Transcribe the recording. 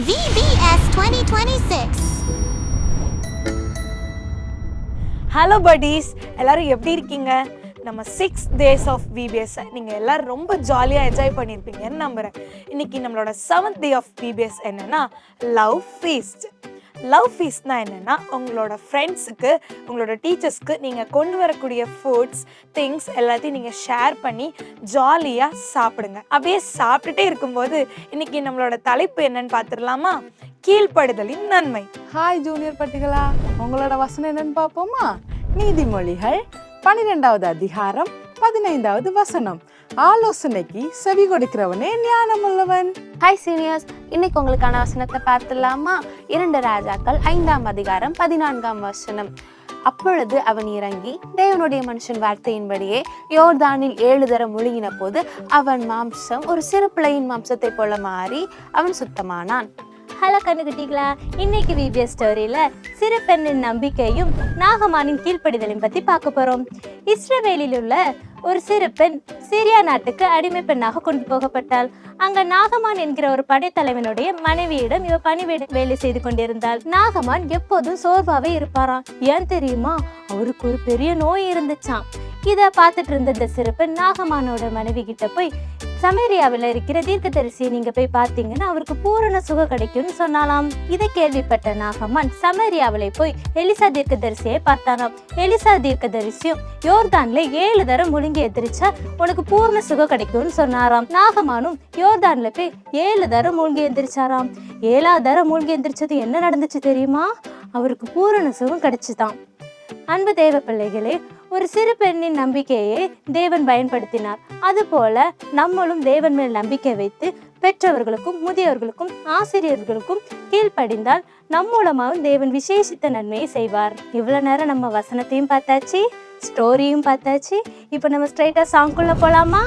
VBS 2026. Hello buddies, எல்லாரும் எப்படி இருக்கீங்க? நம்ம 6 days of VBS நீங்கள் எல்லாரும் ரொம்ப ஜாலியாக என்ஜாய் பண்ணியிருப்பீங்கன்னு நம்புகிறேன். இன்றைக்கி நம்மளோட 7th day of VBS என்னென்னா லவ் ஃபீஸ்ட். லவ் ஃபீஸ்ட்னா என்னென்னா உங்களோட ஃப்ரெண்ட்ஸுக்கு உங்களோட டீச்சர்ஸ்க்கு நீங்கள் கொண்டு வரக்கூடிய ஃபுட்ஸ் திங்ஸ் எல்லாத்தையும் நீங்கள் ஷேர் பண்ணி ஜாலியாக சாப்பிடுங்க. அப்படியே சாப்பிட்டுட்டே இருக்கும்போது இன்றைக்கி நம்மளோட தலைப்பு என்னன்னு பார்த்துடலாமா? கீழ்ப்படுதலின் நன்மை. ஹாய் ஜூனியர் பட்டிகளா, உங்களோட வசனம் என்னன்னு பார்ப்போமா? நீதிமொழிகள் 12வது அதிகாரம் 15வது வசனம். ஆலோசனைக்கு செவி கொடுக்கிறவனே ஞானம் உள்ளவன். ஹாய் சீனியர்ஸ், இன்னைக்கு உங்களுக்கான வசனத்தை பார்த்துடலாமா? 2 ராஜாக்கள் 5ஆம் அதிகாரம் 14ஆம் வசனம். அப்பொழுது அவன் இறங்கி தேவனுடைய மனுஷன் வார்த்தையின்படியே யோர்தானில் 7 தரம் முழுகின போது அவன் மாம்சம் ஒரு சிறு பிள்ளையின் மாம்சத்தை போல மாறி அவன் சுத்தமானான். ஹலோ கண்ணுக்குட்டிகளா, இன்னைக்கு விபிஎஸ் ஸ்டோரியில சிறு பெண்ணின் நம்பிக்கையும் நாகமானின் கீழ்ப்படிதலையும் பத்தி பார்க்க போறோம். இஸ்ரவேலில் உள்ள ஒரு சிறு பெண் சிரியா நாட்டுக்கு அடிமை பெண்ணாக கொண்டு போகப்பட்டாள். அங்க நாகமான் என்கிற ஒரு படைத்தலைவனுடைய மனைவியிடம் இவ பணிவிட வேலை செய்து கொண்டிருந்தாள். நாகமான் எப்போதும் சோர்வாவே இருப்பாராம். ஏன் தெரியுமா? அவருக்கு ஒரு பெரிய நோய் இருந்துச்சாம். இத பார்த்துட்டு இருந்த இந்த சிறு பெண் நாகமானோட மனைவி கிட்ட போய், சமேரியாவில் இருக்கிற தீர்க்கதரிசியை நீங்க போய் பார்த்தீங்கன்னா அவருக்கு பூரண சுகம் கிடைக்கும்னு சொன்னாலாம். இதை கேள்விப்பட்ட நாகமான் சமேரியாவில போய் எலிசா தீர்க்கதரிசியை பார்த்தானாம். எலிசா தீர்க்கதரிசியும் யோர்தான்ல 7 தரம் முழுங்கி எதிரிச்சா உனக்கு பூர்ண சுகம் கிடைக்கும்னு சொன்னாராம். நாகமானும் யோர்தான்ல போய் 7 தரம் மூழ்கி எந்திரிச்சாராம். 7ஆவது தரம் மூழ்கி எந்திரிச்சது என்ன நடந்துச்சு தெரியுமா? அவருக்கு பூரண சுகம் கிடைச்சுதான். அன்பு தேவ பிள்ளைகளே, ஒரு சிறு பெண்ணின் நம்பிக்கையை தேவன் பயன்படுத்தினார். அதுபோல நம்மளும் தேவன் மேல் நம்பிக்கை வைத்து பெற்றவர்களுக்கும் முதியவர்களுக்கும் ஆசிரியர்களுக்கும் கீழ்ப்படிந்தால் நம் மூலமாகவும் தேவன் விசேஷித்த நன்மையை செய்வார். இவ்வளவு நேரம் நம்ம வசனத்தையும் பார்த்தாச்சு, ஸ்டோரியும் பார்த்தாச்சு. இப்போ நம்ம ஸ்ட்ரைட்டா சாங்குள்ள போலாமா?